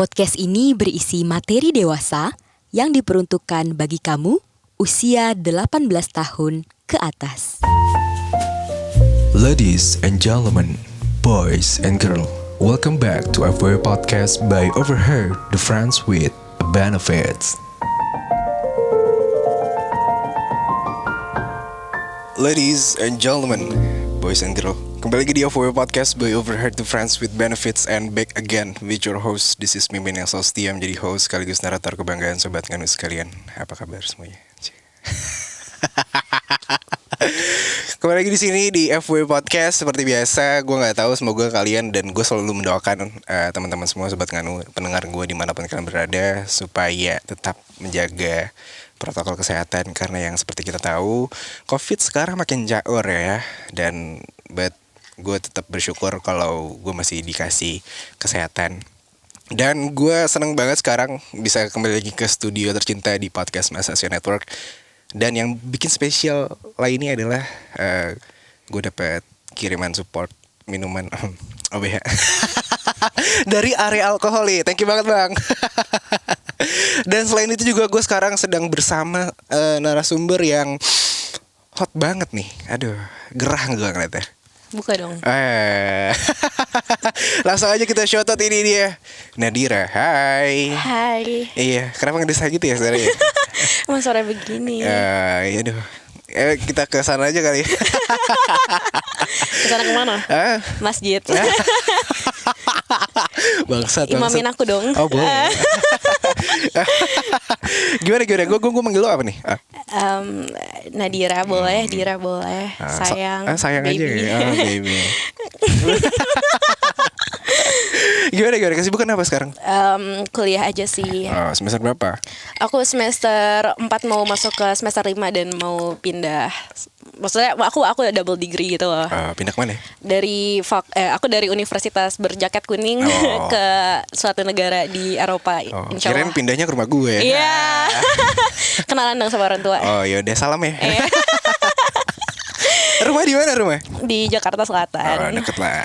Podcast ini berisi materi dewasa yang diperuntukkan bagi kamu usia 18 tahun ke atas. Ladies and gentlemen, boys and girls, welcome back to FW Podcast by Overheard, the Friends with Benefits. Ladies and gentlemen, boys and girls, kembali lagi di FW Podcast by Overheard, the Friends with Benefits, and back again with your host. This is Mimin yang selalu setia menjadi host sekaligus narator kebanggaan sobat nganu sekalian. Apa kabar semuanya? Kembali lagi di sini di FW Podcast seperti biasa. Gue nggak tahu, semoga kalian dan gue selalu mendoakan teman-teman semua sobat nganu, pendengar gue dimanapun kalian berada, supaya tetap menjaga protokol kesehatan, karena yang seperti kita tahu COVID sekarang makin jaor ya. Dan gue tetap bersyukur kalau gue masih dikasih kesehatan. Dan gue seneng banget sekarang bisa kembali lagi ke studio tercinta di podcast Mas Asia Network. Dan yang bikin spesial lainnya adalah gue dapat kiriman support minuman OBH dari area alkoholi. Thank you banget bang. Dan selain itu juga gue sekarang sedang bersama narasumber yang hot banget nih. Aduh, gerah gue ngeliatnya. Buka dong. Langsung aja kita shout out, ini dia Nadira. Hai. Hai. Iya, kenapa ngedesa gitu ya sebenarnya? Emang sore begini. Aduh. Kita ke sana aja kali. Ke sana kemana? Masjid. Bangsat. Imamin aku dong. Oh boleh. Gimana? Gue manggil lo apa nih? Nadira boleh, Dira boleh. Sayang. Sayang baby. aja ya. Oh, baby. Gimana? Kesibukan apa sekarang? Kuliah aja sih. Semester berapa? Aku semester 4 mau masuk ke semester 5 dan mau pindah. Maksudnya aku udah double degree gitu loh. Pindah kemana? Aku dari universitas berjaket kuning ke suatu negara di Eropa. Insya Allah. Kirain pindahnya ke rumah gue. Iya. Kenalan dong sama orang tua. Oh yaudah, salam ya. Rumah di mana rumah? Di Jakarta Selatan. Deket lah.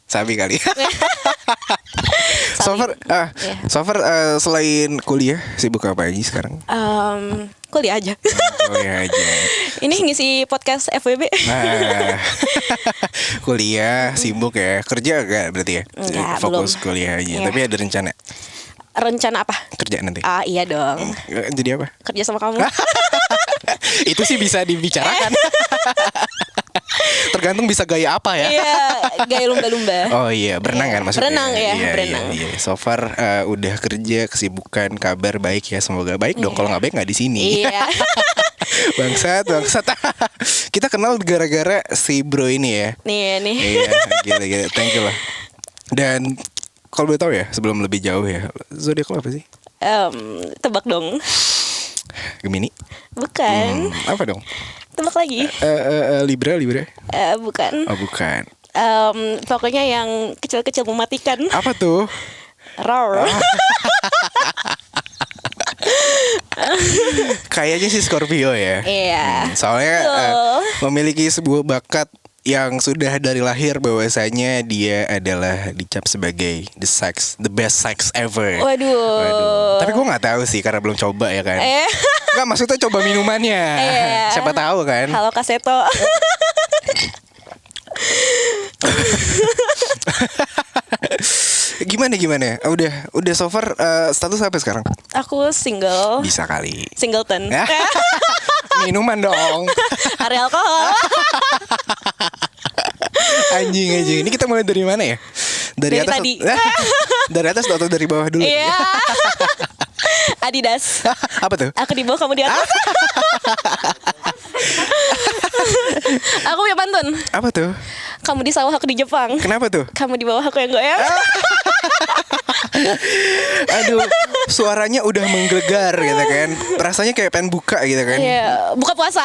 Sabi kali. Sabi. So far, selain kuliah sibuk apa aja sekarang? Kuliah aja. Kuliah aja. Ini ngisi podcast FWB. Kuliah sibuk ya. Kerja gak berarti ya? Enggak, fokus belum. kuliah aja. Iya. Tapi ada rencana? Rencana apa? Kerja nanti? Iya dong. Jadi apa? Kerja sama kamu. Itu sih bisa dibicarakan. Tergantung bisa gaya apa ya. Iya, gaya lumba-lumba. Oh iya, berenang kan maksudnya. Berenang ya, iya, berenang. Iya. So far udah kerja, kesibukan, kabar baik ya. Semoga baik dong. Kalau nggak baik nggak di sini. Iya. Bangsat. Kita kenal gara-gara si bro ini ya. Nih. Iya, gila. Thank you lah. Dan kalau boleh tahu ya, sebelum lebih jauh ya, zodiak lo apa sih? Tebak dong. Gemini? Bukan. Apa dong? Tebak lagi. Libra? Bukan. Oh bukan. Pokoknya yang kecil-kecil mematikan. Apa tuh? Roar. Kayaknya sih Scorpio ya. Iya. Soalnya memiliki sebuah bakat yang sudah dari lahir bahwasanya dia adalah dicap sebagai the best sex ever. Waduh. Tapi gue nggak tahu sih karena belum coba ya kan. Nggak, maksudnya coba minumannya. Siapa tahu kan. Halo Kaseto. Gimana? Udah so far status apa sekarang? Aku single. Bisa kali. Singleton. Minuman dong. Area alkohol. Anjing. Ini kita mulai dari mana ya? Dari atas. Tadi. Dari atas atau dari bawah dulu? Iya. Adidas. Apa tuh? Aku di bawah, kamu di atas. Aku punya pantun. Apa tuh? Kamu di sawah, aku di Jepang. Kenapa tuh? Kamu di bawah, aku yang goyang. Aduh, suaranya udah menggelegar gitu kan. Rasanya kayak pengen buka gitu kan. Iya, buka puasa.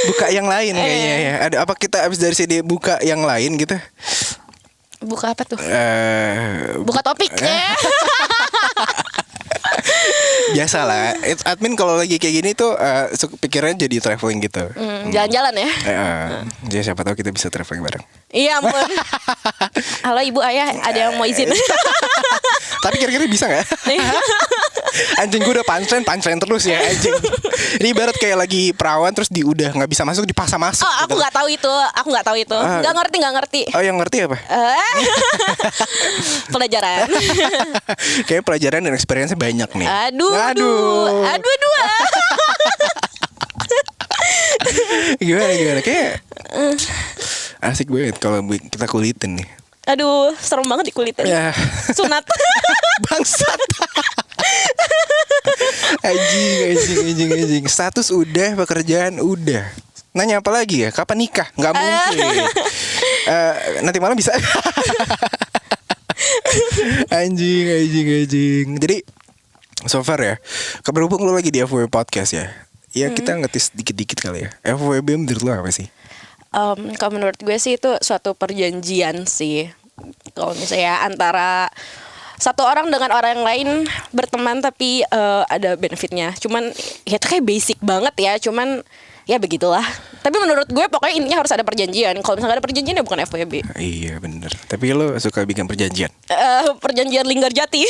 Buka yang lain kayaknya ya. Ada apa, kita abis dari sini buka yang lain gitu? Buka apa tuh? Buka topik. Biasalah, admin kalau lagi kayak gini tuh pikirannya jadi traveling gitu. Jalan-jalan ya. Jadi siapa tahu kita bisa traveling bareng. Iya ampun. Halo ibu ayah, ada yang mau izin? Tapi kira-kira bisa gak? Anjing gue udah punchline terus ya anjing. Ini ibarat kayak lagi perawan terus udah gak bisa masuk dipaksa masuk. Oh, aku nggak tahu itu. Nggak ngerti. Oh, yang ngerti apa? Pelajaran. Kayak pelajaran dan experience-nya banyak nih. Aduh. Gimana kayak asik banget kalau kita kulitin nih. Aduh, serem banget dikulitin. Ya. Sunat. Bangsat. Anjing. Status udah, pekerjaan udah. Nanya apa lagi ya? Kapan nikah? Nggak mungkin. Nanti malam bisa. Anjing. Jadi so far ya, berhubung lu lagi di FWB Podcast ya. Ya kita ngetis dikit-dikit kali ya. FWB menurut lu apa sih? Kalau menurut gue sih itu suatu perjanjian sih. Kalau misalnya antara satu orang dengan orang yang lain berteman tapi ada benefitnya. Cuman ya itu kayak basic banget ya. Cuman ya begitulah. Tapi menurut gue pokoknya intinya harus ada perjanjian. Kalau misalnya ada perjanjian ya bukan FWB. Iya bener. Tapi lo suka bikin perjanjian? Perjanjian Linggarjati.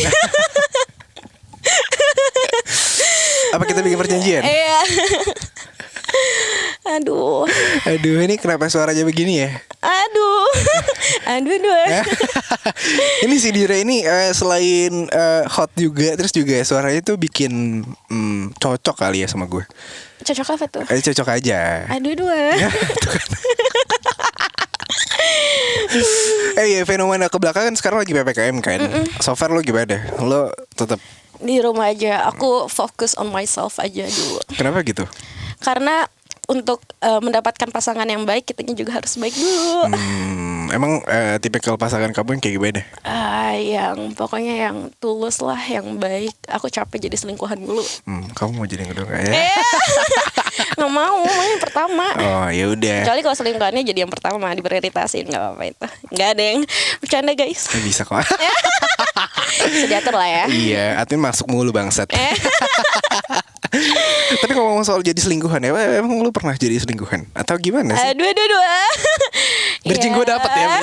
Apa kita bikin perjanjian? Iya. Aduh, ini kenapa suaranya begini ya? aduh. Ini si Dira ini selain hot juga, terus juga suaranya tuh bikin cocok kali ya sama gue. Cocok apa tuh? Cocok aja. Aduh. Iya, fenomena kebelakangan sekarang lagi PPKM kan. So far lo gimana? Lo tetap Di rumah aja. Aku fokus on myself aja dulu. kenapa gitu? Karena untuk mendapatkan pasangan yang baik, kitanya juga harus baik dulu. Emang tipikal pasangan kamu yang kayak gimana? Yang pokoknya yang tulus lah, yang baik. Aku capek jadi selingkuhan dulu. Kamu mau jadi yang kedua gak ya? Nggak mau yang pertama. Oh ya udah. Kecuali kalau selingkuhannya jadi yang pertama, diprioritasin, nggak apa-apa itu. Nggak ada yang bercanda guys. Bisa kok. Bisa diatur lah ya. Iya, admin masuk mulu bangsat. Tapi ngomong soal jadi selingkuhan ya, emang lu pernah jadi selingkuhan atau gimana sih? Aduh. Berjing gue dapet ya.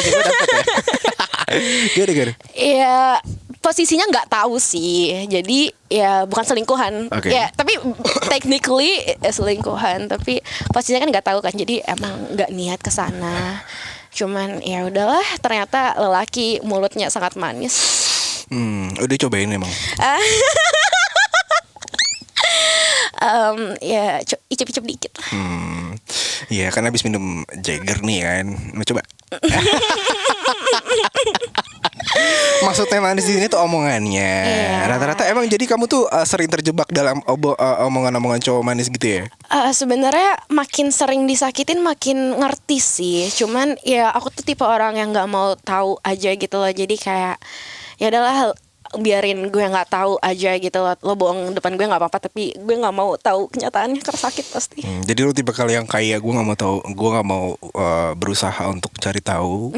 Gimana? Iya, posisinya nggak tahu sih. Jadi ya bukan selingkuhan. Okay. Ya, tapi technically selingkuhan. Tapi posisinya kan nggak tahu kan. Jadi emang nggak niat ke sana. Cuman ya udahlah. Ternyata lelaki mulutnya sangat manis. Udah cobain emang. Ya icip-icip dikit. Iya, kan habis minum Jagger nih kan. Mau coba? Maksudnya manis di sini tuh omongannya. Iya. Rata-rata emang jadi kamu tuh sering terjebak dalam omongan-omongan cowok manis gitu ya? Sebenarnya makin sering disakitin makin ngerti sih. Cuman ya aku tuh tipe orang yang nggak mau tahu aja gitu loh. Jadi kayak ya adalah biarin gue nggak tahu aja gitu loh. Lo bohong depan gue nggak apa-apa, tapi gue nggak mau tahu kenyataannya karena sakit pasti. Jadi lu tipe kali yang kayak gue nggak mau tahu, gue nggak mau berusaha untuk cari tahu.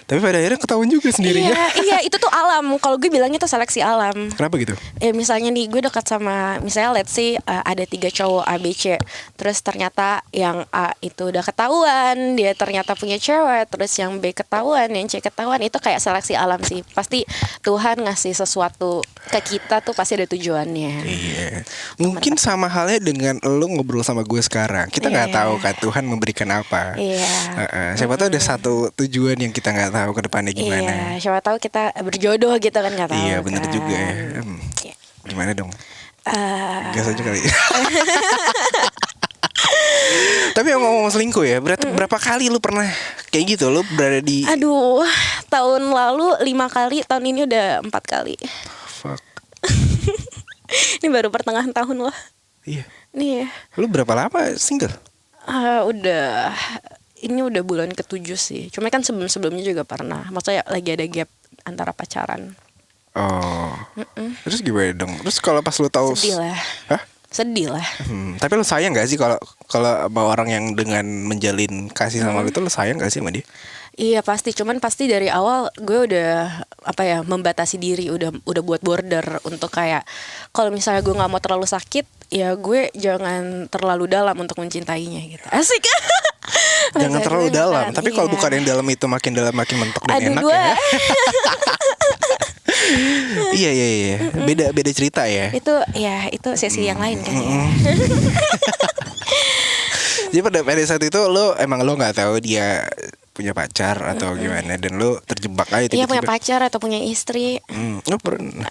Tapi pada akhirnya ketahuan juga sendirinya. Iya itu tuh alam. Kalau gue bilangnya tuh seleksi alam. Kenapa gitu? Ya misalnya nih gue dekat sama, misalnya let's say ada 3 cowok A, B, C. Terus ternyata yang A itu udah ketahuan, dia ternyata punya cewek. Terus yang B ketahuan, yang C ketahuan. Itu kayak seleksi alam sih. Pasti Tuhan ngasih sesuatu ke kita tuh pasti ada tujuannya. Iya. Mungkin sama halnya dengan lu ngobrol sama gue sekarang. Kita nggak tahu kan Tuhan memberikan apa. Iya. Siapa tahu ada satu tujuan yang kita nggak tahu ke depannya gimana. Iya, siapa tahu kita berjodoh gitu kan, nggak tahu. Iya, bener kan. juga ya. Iya. Gimana dong? Gas aja kali. Tapi yang ngomong selingkuh ya, berarti berapa kali lu pernah kayak gitu? Lu berada di Aduh, tahun lalu 5 kali, tahun ini udah 4 kali. Fuck. Ini baru pertengahan tahun loh. Iya. Nih ya. Lu berapa lama single? Ini udah bulan ke-7 sih. Cuma kan sebelum-sebelumnya juga pernah. Maksudnya lagi ada gap antara pacaran. Oh. Terus gimana dong? Terus kalau pas lu tahu Sedih lah. Hah? Sedih lah. Tapi lu sayang gak sih kalau sama orang yang dengan menjalin kasih sama lu itu lu sayang gak sih sama dia? Iya pasti, cuman pasti dari awal gue udah membatasi diri, udah buat border untuk kayak kalau misalnya gue nggak mau terlalu sakit, ya gue jangan terlalu dalam untuk mencintainya gitu. Asik. Jangan Masa terlalu gue dalam. bukan, Tapi kalau iya. bukan yang dalam itu makin dalam makin mentok dan Aduh enak gue ya. Iya. Beda cerita ya. itu sesi yang lain kan ya. Jadi pada saat itu lo nggak tahu dia punya pacar atau gimana dan lo terjebak aja Iya punya tiba-tiba. pacar atau punya istri. Lo pernah.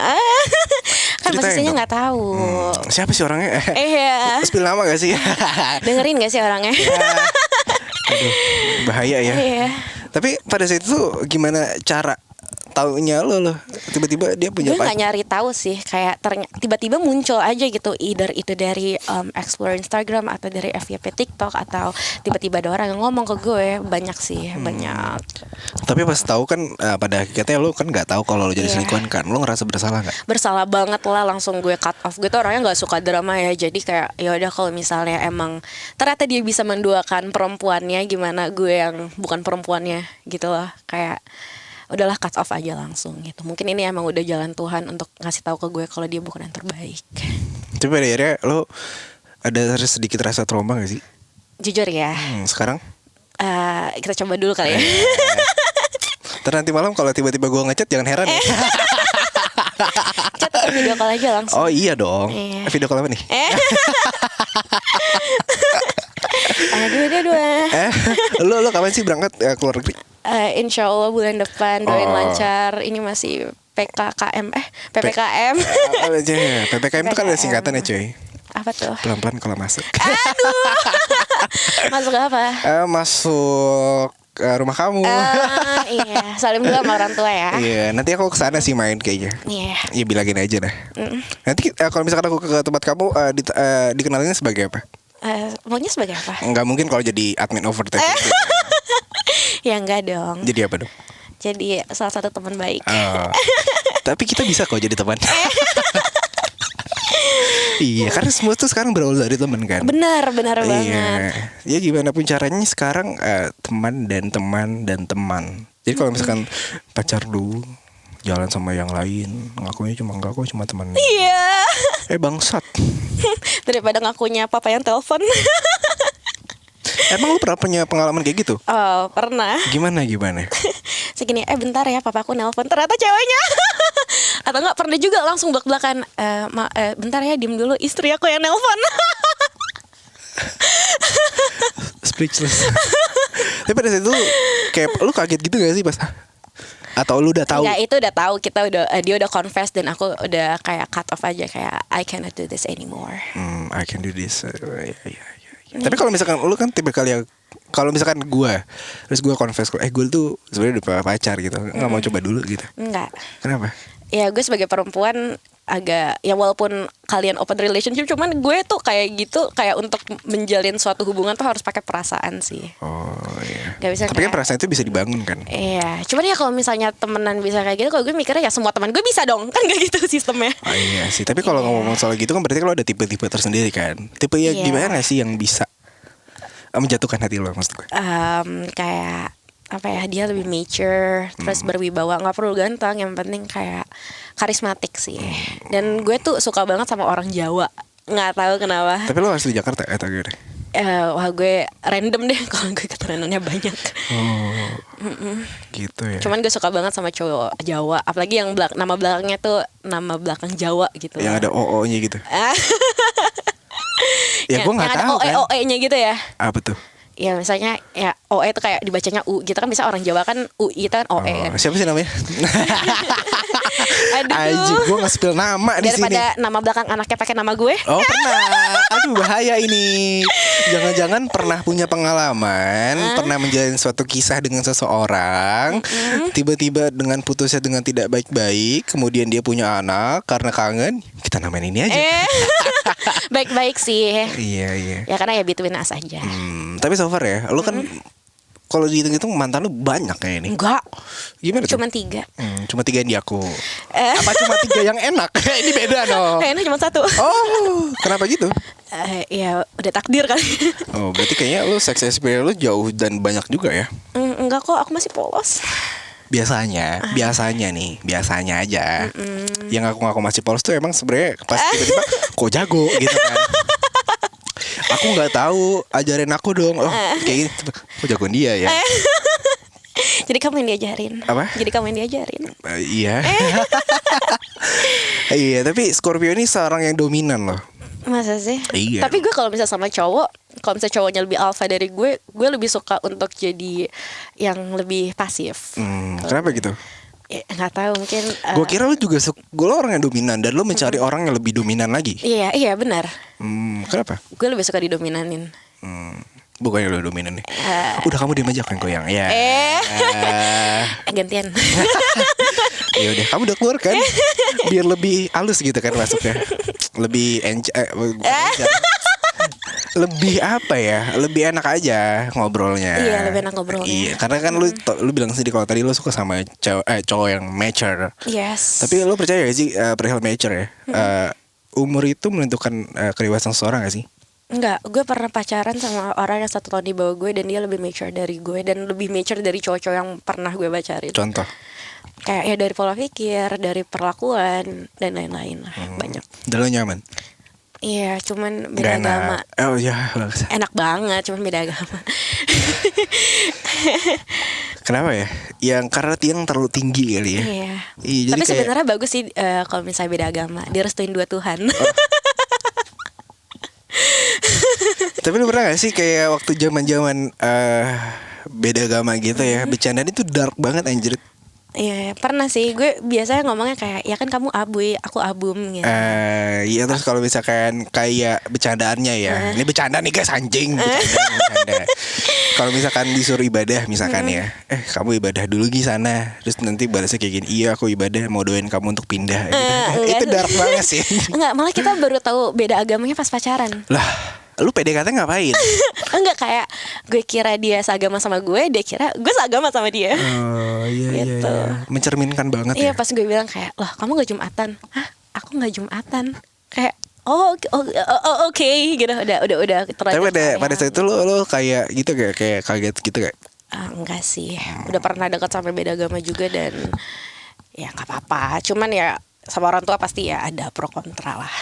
Kan Ceritain posisinya dong. nggak tahu. Siapa sih orangnya? Iya. Spill nama gak sih? Dengerin gak sih orangnya? Aduh, bahaya ya. Iya. Tapi pada saat itu gimana cara taunya lo tiba-tiba dia punya Gue nggak pacar? nyari tahu sih, kayak tiba-tiba muncul aja gitu, either itu dari explore Instagram atau dari FYP TikTok atau tiba-tiba ada orang yang ngomong ke gue, banyak sih, banyak. Tapi pas tahu kan pada akhirnya lo kan nggak tahu kalau lo jadi Iya. selingkuhan kan, lo ngerasa bersalah nggak? Bersalah banget lah, langsung gue cut off. Gue tuh orangnya nggak suka drama ya, jadi kayak ya udah kalau misalnya emang ternyata dia bisa menduakan perempuannya, gimana gue yang bukan perempuannya gitu loh, kayak udahlah cut off aja langsung gitu. Mungkin ini emang udah jalan Tuhan untuk ngasih tahu ke gue kalau dia bukan yang terbaik. Tapi pada akhirnya lo ada sedikit rasa trauma gak sih? Jujur ya, Sekarang? kita coba dulu kali ya. Ntar nanti malam kalau tiba-tiba gue ngechat jangan heran ya. Chat atau video call aja langsung. Oh iya dong. Iya. Video call apa nih? Aduh. Lo kapan sih berangkat ke luar negeri? Insya Allah bulan depan, doain Oh. lancar. Ini masih PPKM. PPKM itu kan ada singkatan ya cuy. Apa tuh? Pelan-pelan kalau masuk. Masuk apa? Masuk rumah kamu. Iya, salim dulu sama orang tua ya. Iya, nanti aku kesana sih main kayaknya. Iya. Iya bilangin aja dah. Nanti kalau misalkan aku ke tempat kamu dikenalinnya sebagai apa? Maunya sebagai apa? Nggak mungkin kalau jadi admin overtime. Ya enggak dong. Jadi apa dong? Jadi salah satu teman baik. Tapi kita bisa kok jadi teman. Iya, karena semua tuh sekarang berawal dari teman kan. Benar banget. Iya, ya gimana pun caranya sekarang teman dan teman dan teman. Jadi kalau misalkan pacar lu jalan sama yang lain, ngakunya cuma teman. Iya. Bangsat. Daripada ngakunya papa yang telepon. Emang lu pernah punya pengalaman kayak gitu? Oh, pernah. Gimana? Segini, bentar ya, papaku nelpon, ternyata ceweknya. Atau enggak, pernah juga langsung belak-belakan, bentar ya, diem dulu, istri aku yang nelpon. Speechless. Tapi pada saat itu kayak lu kaget gitu gak sih pas? Atau lu udah tahu? Ya itu udah tahu, dia udah confess dan aku udah kayak cut off aja, kayak I cannot do this anymore. I can do this. Iya. Tapi kalau misalkan lu kan tipe kali yang kalau misalkan terus gue confess gue tuh sebenarnya udah punya pacar gitu, nggak mau coba dulu gitu. Enggak. Kenapa? Ya gue sebagai perempuan agak, ya walaupun kalian open relationship, cuman gue tuh kayak gitu, kayak untuk menjalin suatu hubungan tuh harus pakai perasaan sih. Oh iya. Gak bisa Tapi kan kayak- perasaan itu bisa dibangun kan? Iya, cuman ya kalau misalnya temenan bisa kayak gitu, kalau gue mikirnya ya semua teman gue bisa dong, kan gak gitu sistemnya. Oh iya sih. Tapi kalau ngomong soal gitu kan berarti kalau ada tipe-tipe tersendiri kan. Tipe yang Iya. gimana sih yang bisa menjatuhkan hati lo maksud gue? Kayak apa ya, dia lebih mature, terus berwibawa, nggak perlu ganteng, yang penting kayak karismatik sih. Dan gue tuh suka banget sama orang Jawa, nggak tahu kenapa. Tapi lo harus di Jakarta atau gimana? Wah gue random deh kalau gue keturunannya banyak. Oh, gitu ya. Cuman gue suka banget sama cowok Jawa, apalagi yang nama belakangnya tuh nama belakang Jawa gitu. Yang ada OO-nya gitu. Ah, Ya gue nggak yang tahu ada kan. OE-nya gitu ya. Apa tuh? Ya misalnya ya OE itu kayak dibacanya U gitu kan, bisa orang Jawa kan UI itu kan OE kan. Siapa sih namanya? Aduh. Anjing, gue nge-spill nama di sini. Daripada nama belakang anaknya pakai nama gue. Oh pernah. Aduh bahaya ini. Jangan-jangan pernah punya pengalaman, pernah menjalin suatu kisah dengan seseorang, tiba-tiba dengan putusnya dengan tidak baik-baik, kemudian dia punya anak karena kangen, kita namain ini aja. Baik-baik sih. Iya. Ya karena ya between us aja. Tapi so far ya, lu kan kalau dihitung-hitung mantan lu banyak kayak ini. Enggak, Gimana tuh? cuma 3. Cuma 3 yang di aku. Apa cuma 3 yang enak? Ini beda dong. Ini cuma 1. Oh, kenapa gitu? Ya udah takdir kali. Oh, berarti kayaknya lu sex experience lu jauh dan banyak juga ya? Enggak kok, aku masih polos. Biasanya aja. Yang ngaku masih polos tuh emang sebenarnya pas tiba-tiba kok jago gitu kan. Aku nggak tahu, ajarin aku dong. Oh, kayak gitu. Kok jagoan dia ya? Jadi kamu yang diajarin. Apa? Jadi kamu yang diajarin. Iya. Iya, tapi Scorpio ini seorang yang dominan loh. Masa sih? Iya. Tapi gue kalau misalnya sama cowok, kalau misalnya cowoknya lebih alpha dari gue lebih suka untuk jadi yang lebih pasif. Kenapa gitu? Ya, nggak tahu mungkin. Gue kira lu juga gue orang yang dominan dan lu mencari orang yang lebih dominan lagi. Iya benar. Kenapa? Gue lebih suka didominanin. Bukannya lu dominan nih. Udah kamu diem aja kan goyang. Ya. Gantian. Ya udah, kamu udah keluar kan? Biar lebih halus gitu kan masuknya. Lebih lebih apa ya? Lebih enak aja ngobrolnya. Iya, lebih enak ngobrolnya. Iya, karena kan lu bilang sendiri kalau tadi lu suka sama cowok yang mature. Yes. Tapi lu percaya gak sih perihal mature ya? Umur itu menentukan kedewasaan seseorang gak sih? Enggak, gue pernah pacaran sama orang yang 1 tahun di bawah gue dan dia lebih mature dari gue dan lebih mature dari cowok-cowok yang pernah gue pacarin. Contoh? Kayak ya dari pola pikir, dari perlakuan dan lain-lain lah, banyak. Dan lu nyaman? Iya, cuman beda agama. Oh ya, Enak banget, cuman beda agama. kenapa ya? Yang karena tiang terlalu tinggi kali ya. Iya. Jadi Tapi kayak- sebenarnya bagus sih kalau misalnya beda agama, direstuin 2 Tuhan. Tapi lu pernah gak sih kayak waktu zaman-zaman beda agama gitu ya, bercandaan itu dark banget anjir. Iya, pernah sih. Gue biasanya ngomongnya kayak, ya kan kamu abu, aku abum gitu. Iya, terus kalau misalkan kayak bercandaannya ya, ini bercanda nih guys, anjing, bercanda. Kalau misalkan disuruh ibadah misalkan ya, kamu ibadah dulu di sana, terus nanti balasnya kayak gini, iya aku ibadah mau doain kamu untuk pindah gitu. Itu dark banget sih. Enggak, malah kita baru tahu beda agamanya pas pacaran. Lah, lu PDKT ngapain? Enggak, kayak gue kira dia seagama sama gue, dia kira gue seagama sama dia. Oh iya Gitu. iya. Mencerminkan banget Iya, ya. pas gue bilang kayak, "Loh, kamu gak Jumatan?" "Hah, aku gak Jumatan." Kayak, oke, gitu. Udah Tapi pada saat itu lu kayak gitu kayak kaget gitu kayak. Enggak sih. Udah pernah dekat sampai beda agama juga dan ya nggak apa-apa. Cuman ya sama orang tua pasti ya ada pro kontra lah.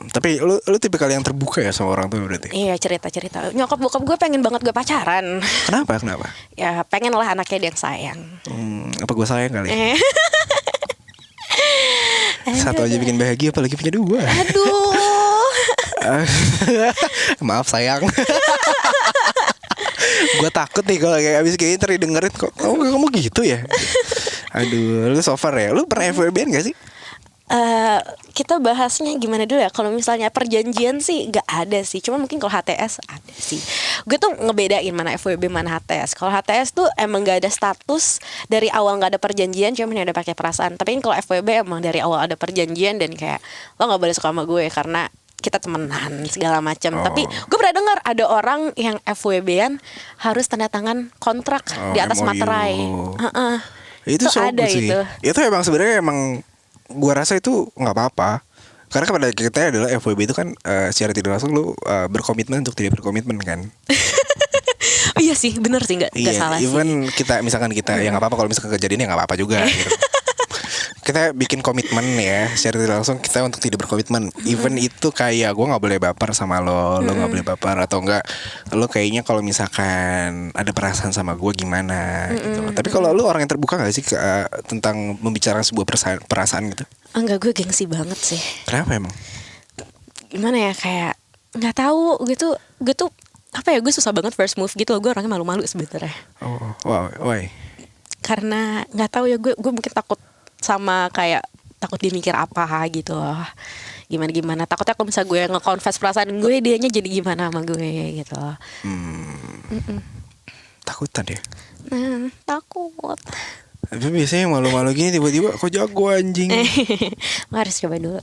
Tapi lu tipikal yang terbuka ya sama orang tua berarti. Iya, cerita-cerita. Nyokap bokap gue pengen banget gue pacaran. Kenapa? Ya pengen lah anaknya dia yang sayang. Apa gue sayang kali? Satu aja bikin bahagia, apalagi punya 2. Aduh. Maaf sayang. Gue takut nih kalau kayak abis kayak ntar didengerin kok kamu gitu ya. Aduh, lu so far ya. Lu pernah FWB-an gak sih? Kita bahasnya gimana dulu ya. Kalau misalnya perjanjian sih nggak ada sih. Cuma mungkin kalau HTS ada sih. Gue tuh ngebedain mana FWB mana HTS. Kalau HTS tuh emang nggak ada status, dari awal nggak ada perjanjian, cuma ada pakai perasaan. Tapi kalau FWB emang dari awal ada perjanjian dan kayak lo nggak boleh suka sama gue karena kita temenan segala macam. Tapi gue pernah dengar ada orang yang FWB-an harus tanda tangan kontrak di atas MOU. materai. Itu so ada sih. Itu emang sebenarnya emang gua rasa itu nggak apa-apa. Karena pada kita adalah FWB itu kan secara tidak langsung lu berkomitmen untuk tidak berkomitmen kan. Oh, iya sih, bener sih, nggak salah sih. Even kita misalkan kita ya nggak apa-apa kalau misalkan kejadiannya nggak apa-apa juga. Gitu. Kita bikin komitmen ya secara tidak langsung kita untuk tidak berkomitmen. Even itu kayak gue nggak boleh baper sama lo nggak boleh baper atau enggak lo kayaknya kalau misalkan ada perasaan sama gue gimana gitu. Tapi kalau lo orang yang terbuka nggak sih tentang membicarakan sebuah perasaan gitu? Enggak, gue gengsi banget sih. Kenapa emang? Gimana ya, kayak nggak tahu gue tuh apa ya, gue susah banget first move gitu loh. Gue orangnya malu-malu sebenarnya. Oh, wow, why? Karena nggak tahu ya, gue mungkin takut sama kayak takut dia mikir apa gitu loh. Gimana takutnya kalau misalnya gue nge-confess perasaan gue, dianya jadi gimana sama gue gitu loh. Takutan ya? Takut. Tapi biasanya malu-malu gini tiba-tiba kok jago anjing. Lo harus coba dulu.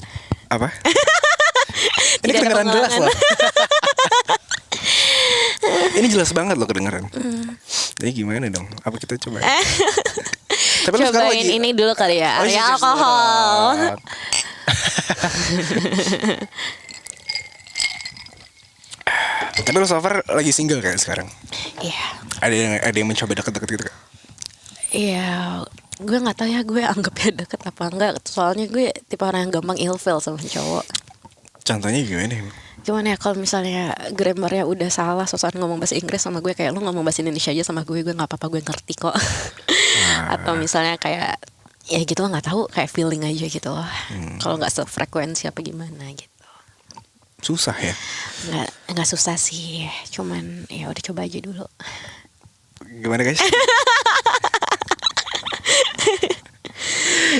Apa? Ini Tidak ada kedengeran jelas pengalaman. loh. Ini jelas banget loh kedengeran. Jadi gimana dong? Apa kita coba? Tapi lu sekarang Cobain lagi ini dulu kali ya, Oh, area iya, alkohol. Tapi lu so far lagi single kan sekarang? Iya. Ada yang mencoba deket-deket gitu Kak? Iya, gue nggak tahu ya gue anggapnya deket apa enggak. Soalnya gue tipe orang yang gampang ilfeel sama cowok. Contohnya gimana? Cuman ya kalau misalnya grammarnya udah salah, sosokan ngomong bahasa Inggris sama gue, kayak lu ngomong bahasa Indonesia aja sama gue nggak apa-apa, gue ngerti kok. Atau misalnya kayak ya gitu lah, nggak tahu, kayak feeling aja gitu loh. Kalau nggak sefrekuensi apa gimana gitu. Susah ya. Nggak susah sih, cuman ya udah coba aja dulu. Gimana guys?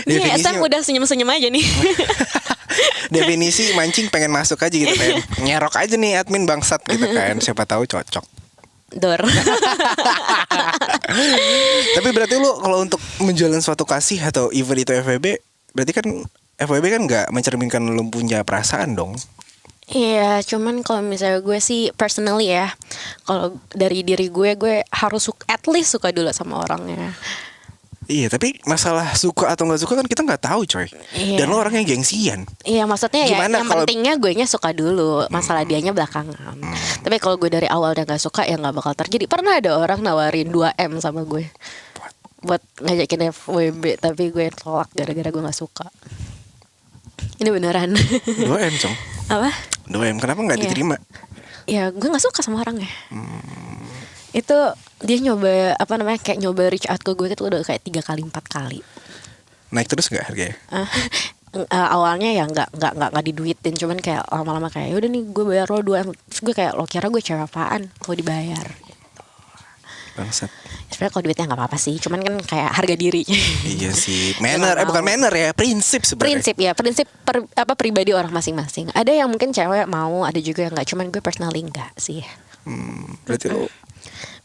Nih Sam udah senyum-senyum aja nih. Definisi mancing pengen masuk aja gitu, pengen nyerok aja nih admin bangsat gitu kan, siapa tahu cocok. Dor. Tapi berarti lu kalau untuk menjalin suatu kasih atau even itu FWB, berarti kan FWB kan nggak mencerminkan lu punya perasaan dong. Iya, cuman kalau misalnya gue sih personally ya, kalau dari diri gue harus at least suka dulu sama orangnya. Iya, tapi masalah suka atau nggak suka kan kita nggak tahu coy. Iya. Dan lo orangnya gengsian. Iya, maksudnya Gimana ya yang kalau- pentingnya gue nya suka dulu, masalah dianya belakangan. Tapi kalau gue dari awal udah gak suka ya nggak bakal terjadi. Pernah ada orang nawarin 2M sama gue buat ngajakin FWB, tapi gue tolak gara-gara gue nggak suka. Ini beneran. 2M cong. Apa? 2M kenapa nggak Iya. diterima? Ya gue nggak suka sama orangnya. Itu dia nyoba apa namanya, kayak nyoba reach out ke gue itu udah kayak 3 kali 4 kali. Naik terus nggak harganya? Awalnya ya nggak diduitin, cuman kayak lama-lama kayak udah nih gue bayar lo 2M. Terus gue kayak, lo kira gue cewek apaan mau dibayar? Bangsat. Sebenarnya kalau duitnya nggak apa-apa sih, cuman kan kayak harga diri. Iya sih, manner, bukan manner ya, prinsip sebenarnya. prinsip pribadi orang masing-masing. Ada yang mungkin cewek mau, ada juga yang nggak. Cuman gue personally nggak sih. Berarti lo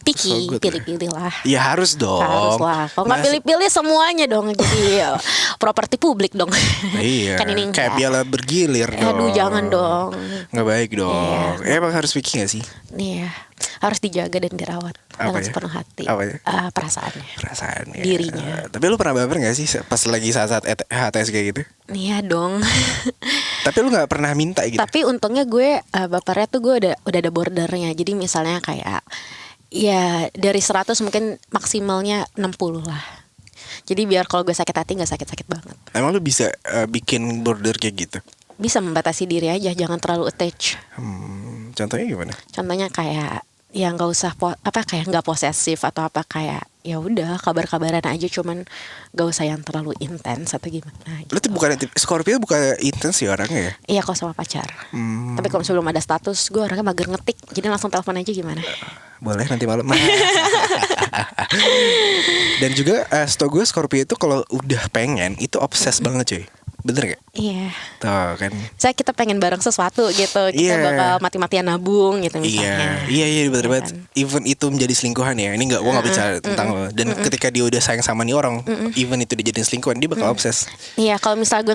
Picky, So good, pilih-pilih lah. ya harus dong. Harus lah. Kalau nggak Mas- pilih-pilih semuanya dong jadi properti publik dong. Iya, Kan ini kayak enggak. piala bergilir dong. Aduh, jangan dong. Nggak baik dong. Iya. Emang harus picky gak sih? Nih ya, harus dijaga dan dirawat Apa dengan ya? sepenuh hati. Apa ya? Perasaannya. Perasaannya. Dirinya. Tapi lu pernah baper gak sih pas lagi saat-saat HTS kayak gitu? Nih ya dong. Tapi lu gak pernah minta gitu? Tapi untungnya gue bapernya tuh gue udah ada bordernya. Jadi misalnya kayak ya dari 100 mungkin maksimalnya 60 lah. Jadi biar kalau gue sakit hati nggak sakit-sakit banget. Emang lu bisa bikin border kayak gitu? Bisa membatasi diri aja, jangan terlalu attach. Contohnya gimana? Contohnya kayak ya nggak usah kayak nggak posesif atau apa, kayak ya udah kabar-kabaran aja, cuman nggak usah yang terlalu intens atau gimana Lu gitu. tuh bukan Scorpio, bukan intens sih orangnya ya? Iya kalau sama pacar. Tapi kalau sebelum ada status, gue orangnya mager ngetik, jadi langsung telepon aja gimana. Boleh nanti malam. Dan juga setahu gue Scorpio itu kalau udah pengen itu obses banget cuy. Bener gak? Iya. Tuh kan. Saya kita pengen bareng sesuatu gitu, kita Iya. bakal mati-matian nabung gitu misalnya. Iya bener Iya banget. kan? Even itu menjadi selingkuhan ya. Ini gue gak bicara tentang lo. Dan ketika dia udah sayang sama nih orang, even itu dijadiin selingkuhan, dia bakal obses. Iya, kalau misalnya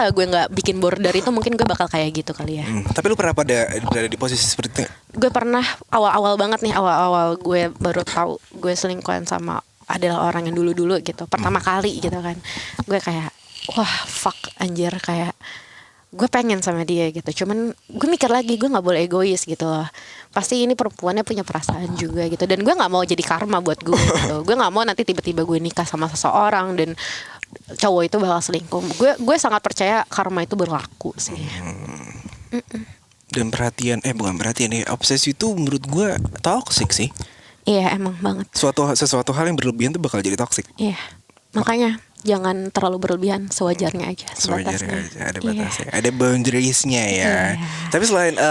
gue nggak bikin border itu, mungkin gue bakal kayak gitu kali ya. Tapi lu pernah berada di posisi seperti itu gak? Gue pernah awal-awal banget nih, awal-awal gue baru tahu gue selingkuhan sama adalah orang yang dulu-dulu gitu, pertama kali gitu kan. Gue kayak wah fuck anjir, kayak gue pengen sama dia gitu, cuman gue mikir lagi gue nggak boleh egois gitu loh, pasti ini perempuannya punya perasaan juga gitu, dan gue nggak mau jadi karma buat gue gitu. Gue nggak mau nanti tiba-tiba gue nikah sama seseorang dan cowok itu bakal selingkuh. Gue sangat percaya karma itu berlaku sih. Dan perhatian, bukan perhatian ya, obsesi itu menurut gue toxic sih. Iya emang banget. Sesuatu hal yang berlebihan tuh bakal jadi toxic. Iya, makanya jangan terlalu berlebihan, sewajarnya aja, Sewajarnya sebatasnya. aja, ada Iya. batasnya, ada boundariesnya ya. Tapi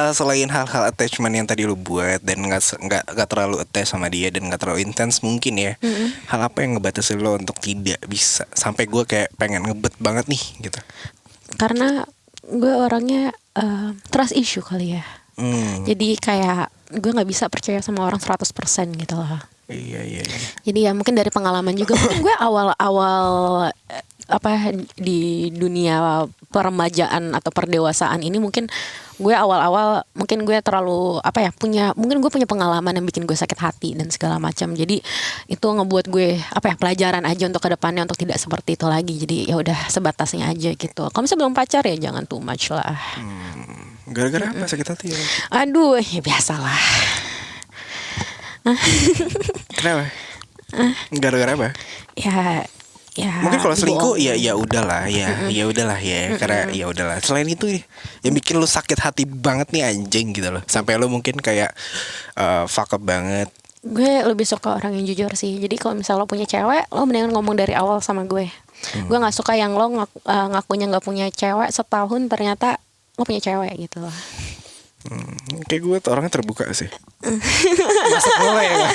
selain hal-hal attachment yang tadi lu buat dan nggak terlalu attach sama dia dan nggak terlalu intens mungkin ya, hal apa yang ngebatasin lo untuk tidak bisa sampai gue kayak pengen ngebet banget nih gitu? Karena gue orangnya trust issue kali ya. Jadi kayak gue nggak bisa percaya sama orang 100% gitu loh. Iya. Jadi ya mungkin dari pengalaman juga. Mungkin gue awal-awal di dunia peremajaan atau perdewasaan ini, mungkin gue awal-awal mungkin gue terlalu mungkin gue punya pengalaman yang bikin gue sakit hati dan segala macam. Jadi itu ngebuat gue pelajaran aja untuk kedepannya untuk tidak seperti itu lagi. Jadi ya udah sebatasnya aja gitu. Kalau misalnya belum pacar ya jangan too much lah. Gara-gara apa sakit hati ya? Aduh, ya biasalah. Kenapa? Gara-gara apa? Ya Mungkin kalau selingkuh dibohongin. ya udahlah ya udahlah ya karena ya udahlah. Selain itu yang bikin lu sakit hati banget nih anjing gitu loh. Sampai lu mungkin kayak fuck up banget. Gue lebih suka orang yang jujur sih. Jadi kalau misalnya lo punya cewek, lo mendingan ngomong dari awal sama gue. Gue nggak suka yang lo ngakunya nggak punya cewek setahun ternyata lo punya cewek gitu loh. Kayak gue tuh orangnya terbuka sih. Masuk mulai ya.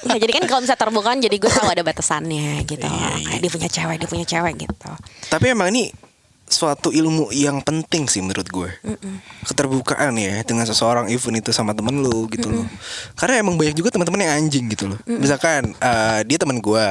Ya, jadi kan kalau misalnya terbuka kan jadi gue tahu ada batasannya gitu. Iya. Kayak dia punya cewek gitu. Tapi emang ini suatu ilmu yang penting sih menurut gue. Keterbukaan ya dengan seseorang, even itu sama temen lu gitu loh. Karena emang banyak juga teman-teman yang anjing gitu loh. Misalkan dia teman gue,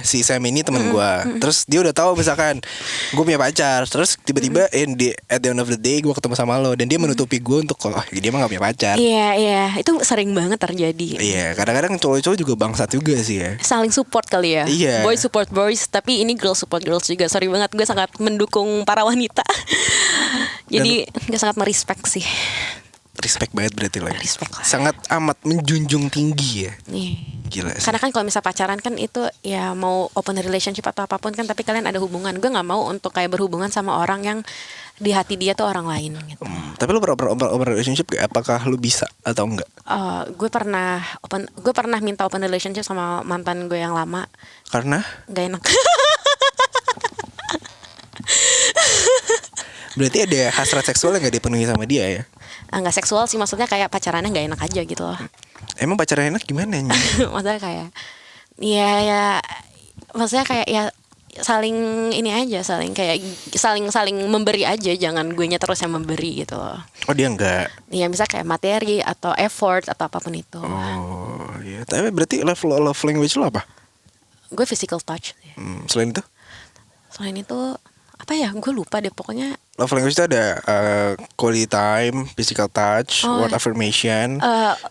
si Sam ini teman gue. Terus dia udah tahu misalkan gue punya pacar, terus tiba-tiba at the end of the day gue ketemu sama lo dan dia menutupi gue untuk dia mah gak punya pacar. Iya, itu sering banget terjadi. Iya, kadang-kadang cowok-cowok juga bangsat juga sih ya. Saling support kali ya. Iya. Boys support boys, tapi ini girls support girls juga. Sorry banget, gue sangat mendukung para wanita. Jadi gue sangat merespek sih. Respect banget berarti lah. Respect lah. Sangat amat menjunjung tinggi ya. Nih. Gila sih. Karena kan kalau misal pacaran kan itu ya mau open relationship atau apapun kan, tapi kalian ada hubungan. Gue nggak mau untuk kayak berhubungan sama orang yang di hati dia tuh orang lain gitu. Tapi lu pernah open relationship gak? Apakah lu bisa atau enggak? Gue pernah minta open relationship sama mantan gue yang lama. Karena Gak enak. berarti ada hasrat seksual yang gak dipenuhi sama dia ya? Nggak seksual sih, maksudnya kayak pacarannya nggak enak aja gitu loh. Emang pacaran enak gimana nya? Maksudnya kayak ya maksudnya kayak ya saling ini aja, saling memberi aja, jangan guenya terus yang memberi gitu loh. Oh dia enggak. Ya bisa kayak materi atau effort atau apapun itu. Oh iya. Tapi berarti love language lu apa? Gue physical touch. Selain itu? Selain itu apa ya? Gue lupa deh pokoknya. Love language itu ada quality time, physical touch, word affirmation,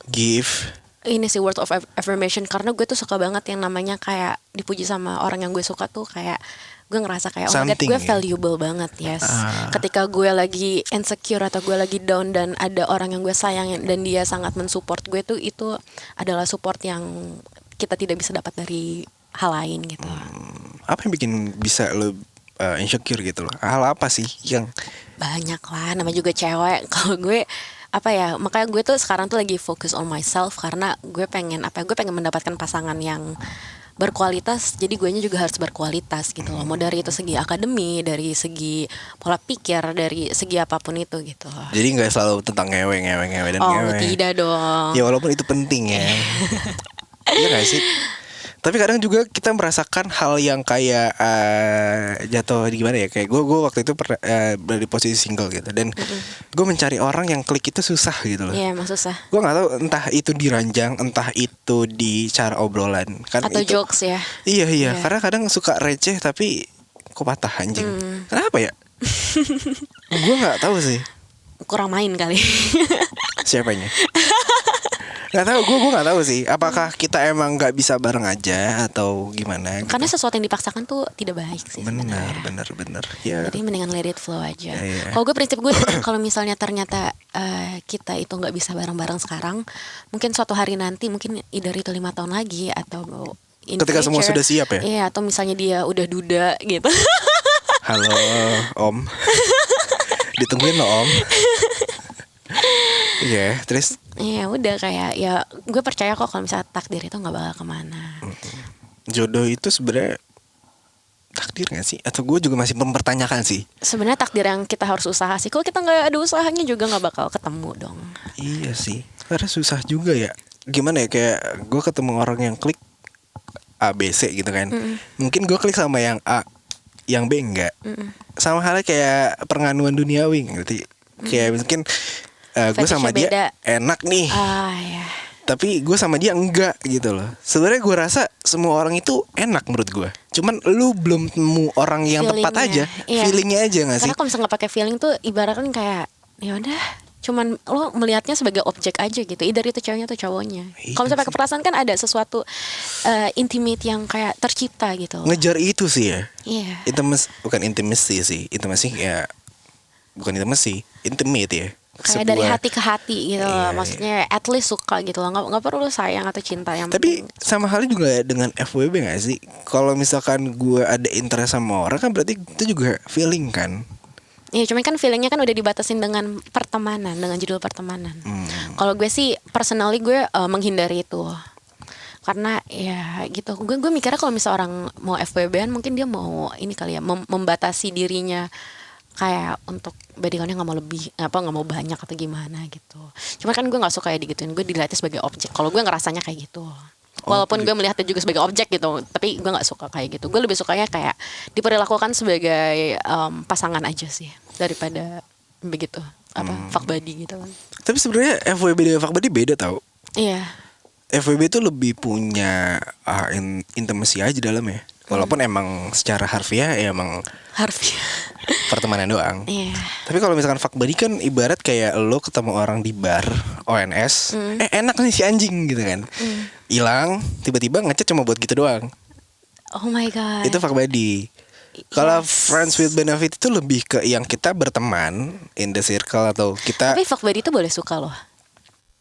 gift. Ini sih word of affirmation, karena gue tuh suka banget yang namanya kayak dipuji sama orang yang gue suka tuh, kayak gue ngerasa kayak oh my god, Something, gue ya? valuable banget, yes. Ketika gue lagi insecure atau gue lagi down dan ada orang yang gue sayang dan dia sangat mensupport gue tuh, itu adalah support yang kita tidak bisa dapat dari hal lain gitu. Apa yang bikin bisa lo insecure gitu loh? Hal apa sih yang Banyak lah, namanya juga cewek. Kalau gue apa ya, makanya gue tuh sekarang tuh lagi fokus on myself, karena gue pengen mendapatkan pasangan yang berkualitas, jadi guenya juga harus berkualitas gitu loh. Mau dari itu segi akademi, dari segi pola pikir, dari segi apapun itu gitu loh. jadi nggak selalu tentang ngewe dan Oh ngewe? tidak dong. Ya walaupun itu penting ya. Iya gak sih? Tapi kadang juga kita merasakan hal yang kayak jatuh di gimana ya, kayak gue waktu itu berada di posisi single gitu, dan gue mencari orang yang klik itu susah gitu loh. Iya emang susah. Gue nggak tahu entah itu di ranjang, entah itu di cara obrolan kan, Atau itu, jokes ya. Iya. Karena kadang suka receh tapi kok patah anjing. Kenapa ya? Gue nggak tahu sih. Kurang main kali. Siapanya? Nggak tahu, gue nggak tahu sih. Apakah kita emang nggak bisa bareng aja atau gimana? Gitu. Karena sesuatu yang dipaksakan tuh tidak baik sih sebenarnya. Bener. Ya. Jadi mendingan let it flow aja. Iya. Kalau gue prinsip gue kalau misalnya ternyata kita itu nggak bisa bareng-bareng sekarang, mungkin suatu hari nanti, mungkin either itu 5 tahun lagi atau in Ketika semua future, sudah siap ya? Iya, atau misalnya dia udah duda gitu. Halo Om. Ditungguin loh Om. Iya, terus Iya udah kayak ya gue percaya kok kalau misalnya takdir itu nggak bakal kemana. jodoh itu sebenarnya takdir gak sih? Atau gue juga masih mempertanyakan sih. Sebenarnya takdir yang kita harus usaha sih. Kalau kita nggak ada usahanya juga nggak bakal ketemu dong. Iya sih, karena susah juga ya. Gimana ya, kayak gue ketemu orang yang klik A, B, C gitu kan. Mungkin gue klik sama yang A, yang B enggak. Sama halnya kayak penganuan duniawi ngerti. Kayak mungkin gue sama Fetishnya dia beda. enak nih, Ya. tapi gue sama dia enggak gitu loh. Sebenarnya gue rasa semua orang itu enak menurut gue. Cuman lu belum temu orang yang tepat aja. Iya. Feelingnya aja gak sih? Karena kalau misalnya nggak pakai feeling tuh ibaratkan kayak ya udah, cuman lo melihatnya sebagai objek aja gitu. Either itu ceweknya atau cowoknya. Iya Kalau misalnya pakai sih. perasaan kan ada sesuatu intimate yang kayak tercipta gitu. Ngejar itu sih ya. Iya. Bukan intimacy sih. Intimacy ya bukan intimacy, intimate ya. Kayak dari sebuah- hati ke hati gitu loh. Iya, Maksudnya at least suka gitu loh. Nggak perlu sayang atau cinta yang Tapi penting. sama halnya juga dengan FWB gak sih? Kalau misalkan gue ada interest sama orang kan berarti itu juga feeling kan. Iya, cuman kan feelingnya kan udah dibatasin dengan pertemanan, dengan judul pertemanan. Kalau gue sih personally gue menghindari itu. Karena ya gitu, gue mikirnya kalau misal orang mau FWB-an mungkin dia mau ini kali ya, membatasi dirinya kayak untuk body count-nya nggak mau lebih, nggak mau banyak atau gimana gitu. Cuma kan gue nggak suka ya digituin, gue dilihatnya sebagai objek. Kalau gue ngerasanya kayak gitu. Walaupun gue melihatnya juga sebagai objek gitu, tapi gue nggak suka kayak gitu. Gue lebih sukanya kayak diperlakukan sebagai pasangan aja sih daripada begitu fuck buddy gitu kan. Tapi sebenarnya FWB dan fuck buddy beda tau. Iya. FWB tuh lebih punya intimacy aja dalam ya. Walaupun emang secara harfiah ya emang Harfiah. pertemanan doang. Iya. Tapi kalau misalkan fuck buddy kan ibarat kayak lo ketemu orang di bar ONS, enak nih si anjing gitu kan. Hilang, tiba-tiba ngechat cuma buat gitu doang. Oh my god. Itu fuck buddy. Kalau Yes. friends with benefit itu lebih ke yang kita berteman in the circle atau kita Tapi fuck buddy itu boleh suka loh.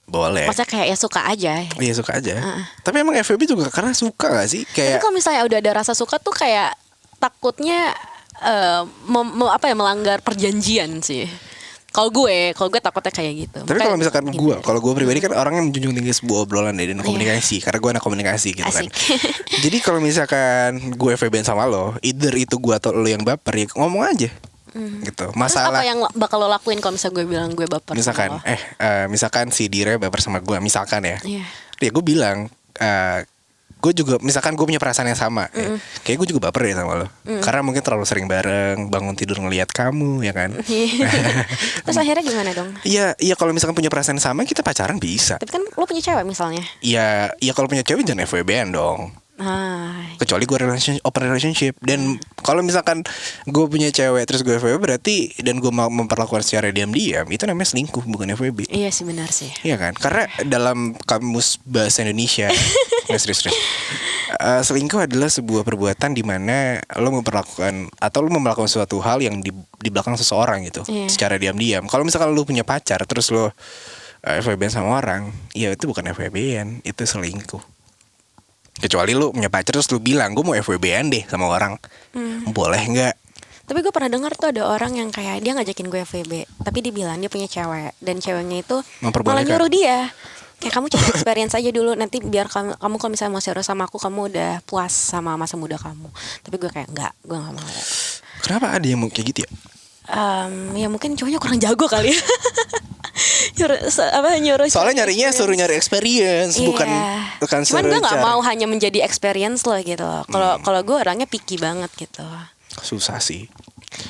boleh. Maksudnya kayak ya suka aja. Iya suka aja. Tapi emang FWB juga karena suka gak sih? Tapi Kayak kalau misalnya udah ada rasa suka tuh kayak takutnya melanggar perjanjian sih. Kalau gue takutnya kayak gitu. tapi kalau misalkan Makanya kalau gue pribadi kan orang yang menjunjung tinggi sebuah obrolan deh dan komunikasi karena gue anak komunikasi gitu Asik. kan. Jadi kalau misalkan gue FWB sama lo, either itu gue atau lo yang baper ya ngomong aja. Gitu. Terus Masalah apa yang bakal lo lakuin kalau misalnya gue bilang gue baper misalkan sama lo? misalkan si Dire baper sama gue misalkan ya. Iya. Ya gue bilang gue juga misalkan gue punya perasaan yang sama ya, kayak gue juga baper ya sama lo karena mungkin terlalu sering bareng bangun tidur ngelihat kamu ya kan. Terus akhirnya gimana dong? Iya kalau misalkan punya perasaan yang sama kita pacaran bisa. Tapi kan lo punya cewek misalnya. Iya kalau punya cewek jangan FWB-an dong. Kecuali gue open relationship. Dan kalau misalkan gue punya cewek terus gue FWB berarti dan gue mau memperlakukan secara diam-diam itu namanya selingkuh bukan FWB. Iya sih benar sih. Iya kan? Karena dalam kamus bahasa Indonesia serius. Selingkuh adalah sebuah perbuatan di mana lo memperlakukan atau lo melakukan suatu hal yang di belakang seseorang gitu, Iya. secara diam-diam. Kalau misalkan lo punya pacar terus lo FWB-an sama orang, ya itu bukan FWB-an, itu selingkuh. Kecuali lu punya pacar terus lu bilang gue mau FWB-an deh sama orang, boleh nggak? Tapi gue pernah dengar tuh ada orang yang kayak dia ngajakin gue FWB, tapi dia bilang dia punya cewek dan ceweknya itu malah Memperbolehkan. nyuruh dia. Kayak kamu coba experience aja dulu, nanti biar kamu kalau misalnya mau serius sama aku, kamu udah puas sama masa muda kamu. Tapi gue kayak enggak, gue nggak mau. Kenapa ada yang mau kayak gitu ya? Ya mungkin cowoknya kurang jago kali ya. nyuruh Soalnya nyarinya suruh nyari experience, Iya. bukan Cuman suruh gue nggak cari. mau hanya menjadi experience loh gitu. Kalau gue orangnya picky banget gitu. Susah sih.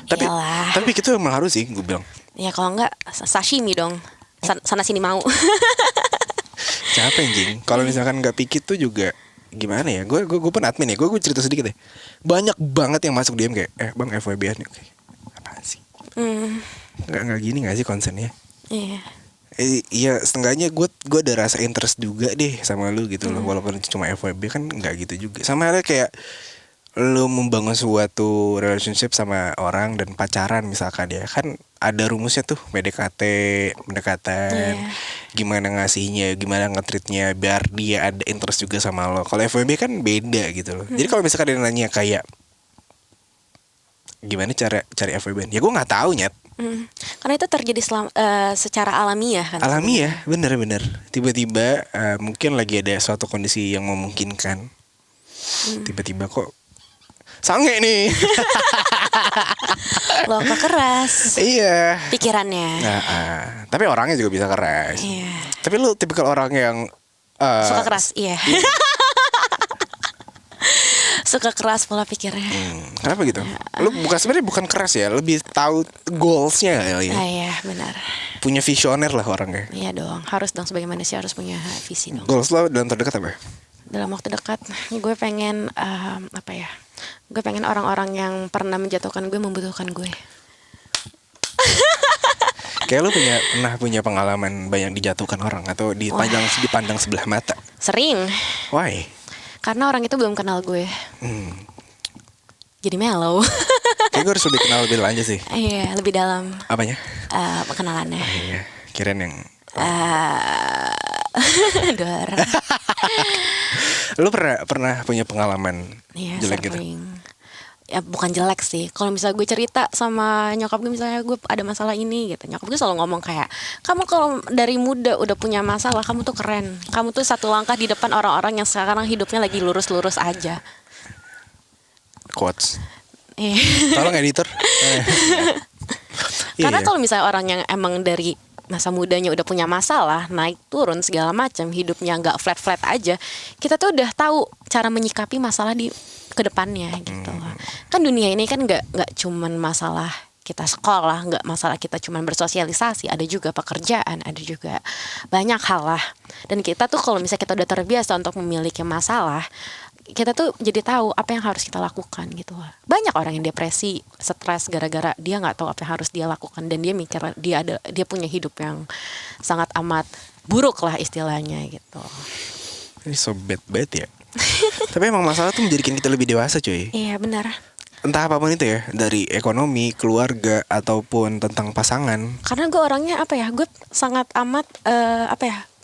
Tapi Iyalah. itu emang harus sih gue bilang. Ya kalau enggak sashimi dong. Sana sini mau. Capek anjing. Kalau misalkan nggak pikir tuh juga gimana ya? Gue pun admin ya. Gue cerita sedikit deh. Banyak banget yang masuk DM kayak bang FWB-an nih. Apaan sih? Nggak gini nggak sih konsennya? Iya. Iya setengahnya gue ada rasa interest juga deh sama lu gitu loh. Walaupun cuma FWB kan nggak gitu juga. Sama halnya kayak lu membangun suatu relationship sama orang dan pacaran misalkan ya, kan ada rumusnya tuh pendekatan, gimana ngasihnya, gimana nge-treatnya biar dia ada interest juga sama lo. Kalau FWB kan beda gitu loh. Jadi kalau misalkan dia nanya kayak gimana cara cari FWB, ya gue nggak tahu nyet. Karena itu terjadi secara alamiah kan. Alamiah, bener-bener. Tiba-tiba mungkin lagi ada suatu kondisi yang memungkinkan. Tiba-tiba kok sange nih. Lo kok keras Iya. pikirannya. Tapi orangnya juga bisa keras. Iya. Tapi lu tipikal orang yang Suka keras, iya. Suka keras pola pikirnya. Kenapa gitu? Lu sebenarnya bukan keras ya, lebih tahu goalsnya kali ya. Iya benar. Punya visioner lah orangnya. Iya dong, harus dong sebagai manusia harus punya visi dong. Goals lo dalam terdekat apa? Dalam waktu dekat gue pengen apa ya? Gue pengen orang-orang yang pernah menjatuhkan gue membutuhkan gue. Kayak lu pernah punya pengalaman banyak dijatuhkan orang atau dipandang sebelah mata. Sering. Why? Karena orang itu belum kenal gue. Jadi mellow. Kayak gue harus lebih kenal lebih lanjut sih. Iya, lebih dalam Apanya? pengenalannya. Iya. Kirain yang Dor. lu pernah punya pengalaman Iya, jelek gitu? sering. Ya bukan jelek sih. Kalau misalnya gue cerita sama nyokap gue, misalnya gue ada masalah ini gitu, nyokap gue selalu ngomong kayak, kamu kalau dari muda udah punya masalah, kamu tuh keren. Kamu tuh satu langkah di depan orang-orang yang sekarang hidupnya lagi lurus-lurus aja. Quotes. Iya. Tolong editor. Karena Iya. kalau misalnya orang yang emang dari masa mudanya udah punya masalah, naik turun segala macam, hidupnya nggak flat aja, kita tuh udah tahu cara menyikapi masalah di kedepannya gitu. Kan dunia ini kan nggak cuman masalah kita sekolah, nggak masalah kita cuman bersosialisasi, ada juga pekerjaan, ada juga banyak hal lah. Dan kita tuh kalau misalnya kita udah terbiasa untuk memiliki masalah, kita tuh jadi tahu apa yang harus kita lakukan gitu. Banyak orang yang depresi, stres gara-gara dia nggak tahu apa yang harus dia lakukan, dan dia mikir dia punya hidup yang sangat amat buruk lah istilahnya gitu. Ini so bad ya. Tapi emang masalah tuh menjadikan kita lebih dewasa cuy. Iya benar. Entah apapun itu ya, dari ekonomi, keluarga, ataupun tentang pasangan. Karena gue orangnya apa ya, gue sangat amat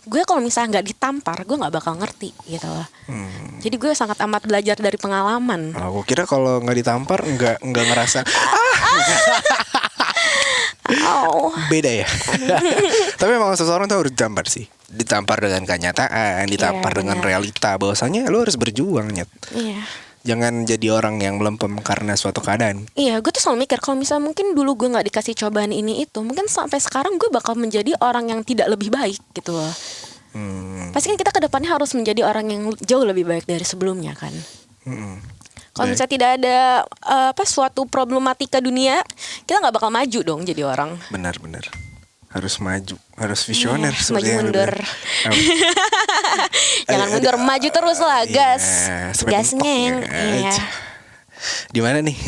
gue kalau misalnya nggak ditampar, gue nggak bakal ngerti gitu loh. Jadi gue sangat amat belajar dari pengalaman. Aku kira kalau nggak ditampar nggak ngerasa beda ya. Tapi emang seseorang tuh harus ditampar sih. Ditampar dengan kenyataan, ditampar Iya, dengan benar. realita bahwasanya lu harus berjuang Nyet. Iya. Jangan jadi orang yang melempem karena suatu keadaan. Iya, gue tuh selalu mikir kalau misalnya mungkin dulu gue nggak dikasih cobaan ini itu, mungkin sampai sekarang gue bakal menjadi orang yang tidak lebih baik gitu loh. Pasti kan kita kedepannya harus menjadi orang yang jauh lebih baik dari sebelumnya kan. Kalau Baik. misalnya tidak ada suatu problematika dunia, kita nggak bakal maju dong jadi orang. Benar-benar harus maju, harus visioner Iya, seperti maju yang lu mundur. bilang. Jangan mundur, maju terus lah, gas. Iya, sampai Gas mentok ngeng. ya. Iya. Di mana nih?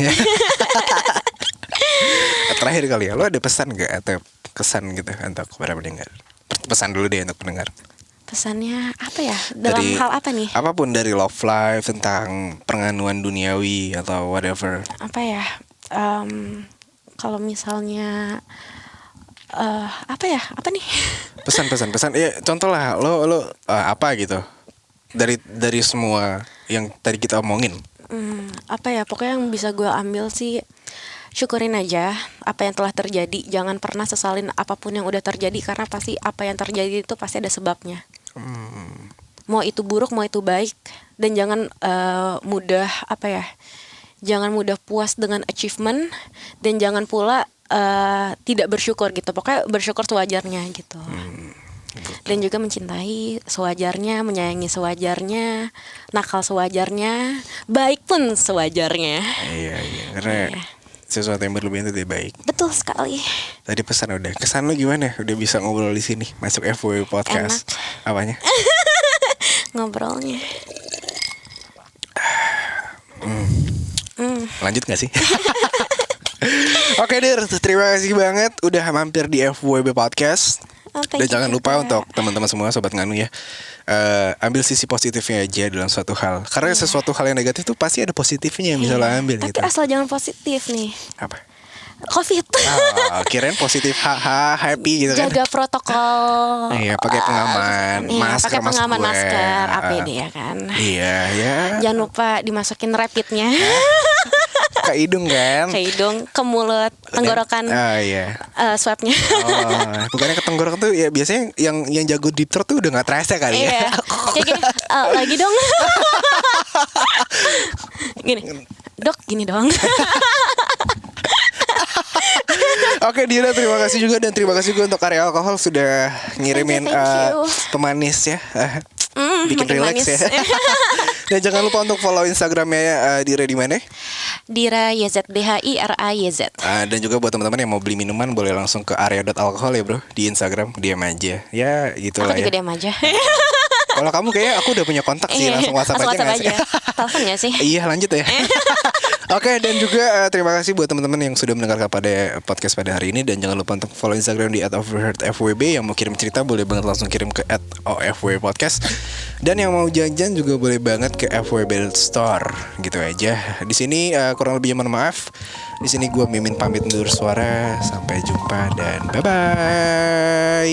Terakhir kali ya, lo ada pesan gak atau kesan gitu untuk para pendengar? Pesan dulu deh untuk pendengar. Pesannya apa ya? Dalam hal apa nih? Apapun dari love life, tentang penganuan duniawi atau whatever. Apa ya? Kalau misalnya apa nih? Pesan. Ya contoh lah, lo apa gitu dari semua yang tadi kita omongin. Apa ya? Pokoknya yang bisa gue ambil sih, syukurin aja apa yang telah terjadi. Jangan pernah sesalin apapun yang udah terjadi, karena pasti apa yang terjadi itu pasti ada sebabnya. Mau itu buruk, mau itu baik. Dan jangan jangan mudah puas dengan achievement, dan jangan pula tidak bersyukur gitu. Pokoknya bersyukur sewajarnya gitu. Dan juga mencintai sewajarnya, menyayangi sewajarnya, nakal sewajarnya, baik pun sewajarnya. Iya, karena sesuatu yang berlebihan itu tidak baik. Betul sekali. Tadi pesan udah. Kesan lo gimana? Udah bisa ngobrol di sini, masuk FW Podcast. Apanya? Ngobrolnya. Lanjut gak sih? Oke Dir, terima kasih banget udah mampir di FWB Podcast. Thank Dan you jangan lupa juga. untuk teman-teman semua Sobat Nganu ya, ambil sisi positifnya aja dalam suatu hal. Karena sesuatu hal yang negatif tuh pasti ada positifnya yang bisa lo ambil Tapi gitu. asal jangan positif nih. Apa? Covid. Kirain positif, happy gitu kan. Jaga protokol. Iya, pakai pengaman, Iya, masker, pakai pengaman, masker, masker, APD ya kan. Iya, ya. Jangan lupa dimasukin rapidnya Ke hidung kan. ke hidung, ke mulut, tenggorokan, Iya. swabnya. Oh, bukannya ke tenggorokan tuh ya biasanya yang jago deep throat tuh udah nggak terasa kali ya. Iya, kayak gini, lagi dong. Gini, dok, gini dong. Oke Dira, terima kasih juga, dan terima kasih juga untuk Area Alkohol sudah ngirimin Thank you. pemanis ya. Bikin makin relax manis. ya. Dan jangan lupa untuk follow Instagramnya Dira di mana? Dira YZDHIRAYZ. Dan juga buat teman-teman yang mau beli minuman boleh langsung ke area.alkohol ya bro, di Instagram, diam aja. Ya gitu Aku lah juga ya. diam aja. Kalau kamu kayaknya aku udah punya kontak sih, langsung WhatsApp aja nggak sih? Telepon nggak sih? Iya lanjut ya. Oke, dan juga terima kasih buat teman-teman yang sudah mendengarkan pada podcast pada hari ini. Dan jangan lupa untuk follow Instagram di @overheardfwb. Yang mau kirim cerita boleh banget langsung kirim ke @ofwpodcast. Dan yang mau jajan juga boleh banget ke FWB Store. Gitu aja. Di sini kurang lebihnya mohon maaf. Di sini gue Mimin pamit undur suara. Sampai jumpa dan bye-bye.